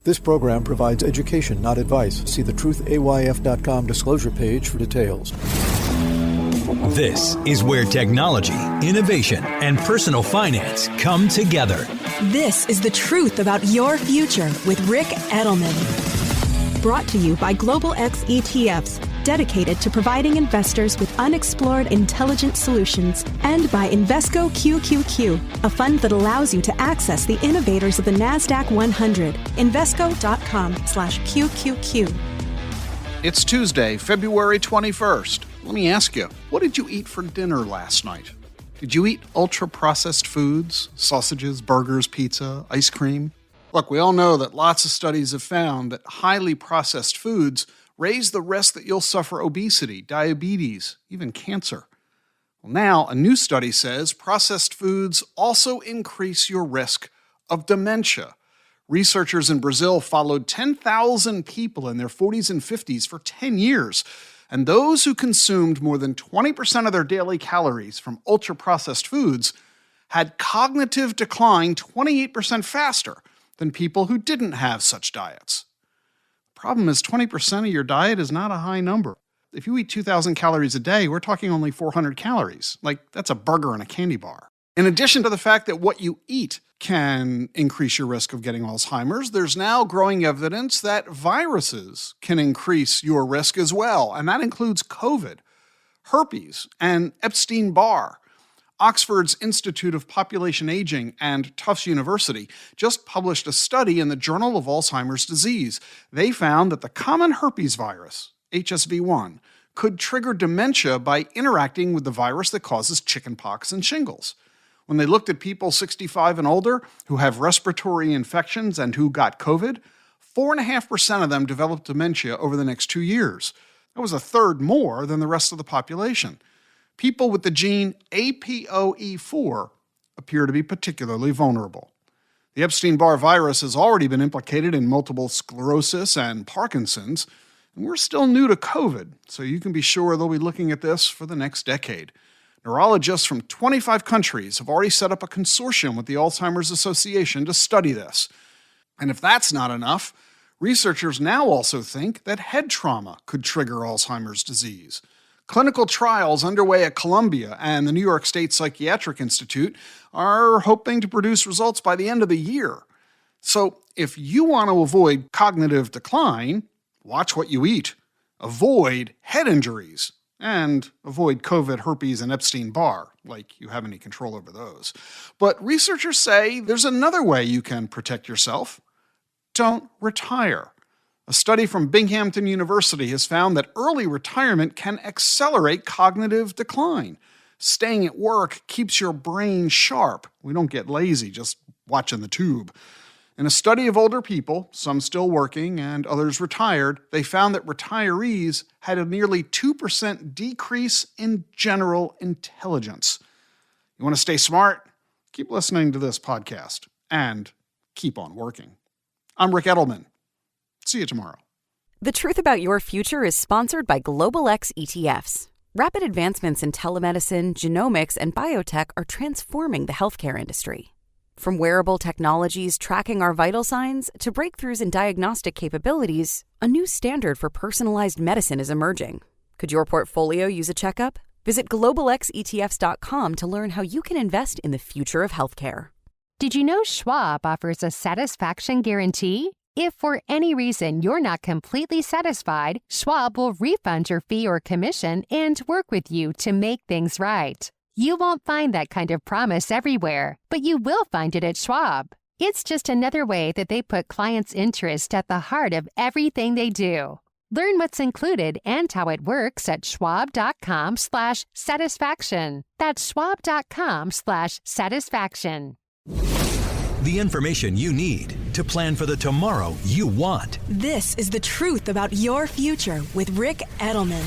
This program provides education, not advice. See the truthayf.com disclosure page for details. This is where technology, innovation, and personal finance come together. This is The Truth About Your Future with Rick Edelman. Brought to you by Global X ETFs, dedicated to providing investors with unexplored intelligent solutions, and by Invesco QQQ, a fund that allows you to access the innovators of the NASDAQ 100. Invesco.com/QQQ. It's Tuesday, February 21st. Let me ask you, what did you eat for dinner last night? Did you eat ultra-processed foods, sausages, burgers, pizza, ice cream? Look, we all know that lots of studies have found that highly processed foods raise the risk that you'll suffer obesity, diabetes, even cancer. Well, now, a new study says processed foods also increase your risk of dementia. Researchers in Brazil followed 10,000 people in their 40s and 50s for 10 years, and those who consumed more than 20% of their daily calories from ultra-processed foods had cognitive decline 28% faster than people who didn't have such diets. The problem is 20% of your diet is not a high number. If you eat 2,000 calories a day, we're talking only 400 calories. That's a burger and a candy bar. In addition to the fact that what you eat can increase your risk of getting Alzheimer's, there's now growing evidence that viruses can increase your risk as well, and that includes COVID, herpes, and Epstein-Barr. Oxford's Institute of Population Aging and Tufts University just published a study in the Journal of Alzheimer's Disease. They found that the common herpes virus, HSV1, could trigger dementia by interacting with the virus that causes chickenpox and shingles. When they looked at people 65 and older who have respiratory infections and who got COVID, 4.5% of them developed dementia over the next 2 years. That was a third more than the rest of the population. People with the gene APOE4 appear to be particularly vulnerable. The Epstein-Barr virus has already been implicated in multiple sclerosis and Parkinson's, and we're still new to COVID, so you can be sure they'll be looking at this for the next decade. Neurologists from 25 countries have already set up a consortium with the Alzheimer's Association to study this. And if that's not enough, researchers now also think that head trauma could trigger Alzheimer's disease. Clinical trials underway at Columbia and the New York State Psychiatric Institute are hoping to produce results by the end of the year. So if you want to avoid cognitive decline, watch what you eat, avoid head injuries, and avoid COVID, herpes, and Epstein-Barr, like you have any control over those. But researchers say there's another way you can protect yourself. Don't retire. A study from Binghamton University has found that early retirement can accelerate cognitive decline. Staying at work keeps your brain sharp. We don't get lazy just watching the tube. In a study of older people, some still working and others retired, they found that retirees had a nearly 2% decrease in general intelligence. You want to stay smart? Keep listening to this podcast and keep on working. I'm Rick Edelman. See you tomorrow. The Truth About Your Future is sponsored by Global X ETFs. Rapid advancements in telemedicine, genomics, and biotech are transforming the healthcare industry. From wearable technologies tracking our vital signs to breakthroughs in diagnostic capabilities, a new standard for personalized medicine is emerging. Could your portfolio use a checkup? Visit globalxetfs.com to learn how you can invest in the future of healthcare. Did you know Schwab offers a satisfaction guarantee? If for any reason you're not completely satisfied, Schwab will refund your fee or commission and work with you to make things right. You won't find that kind of promise everywhere, but you will find it at Schwab. It's just another way that they put clients' interest at the heart of everything they do. Learn what's included and how it works at schwab.com/satisfaction. That's schwab.com/satisfaction. The information you need to plan for the tomorrow you want. This is The Truth About Your Future with Rick Edelman.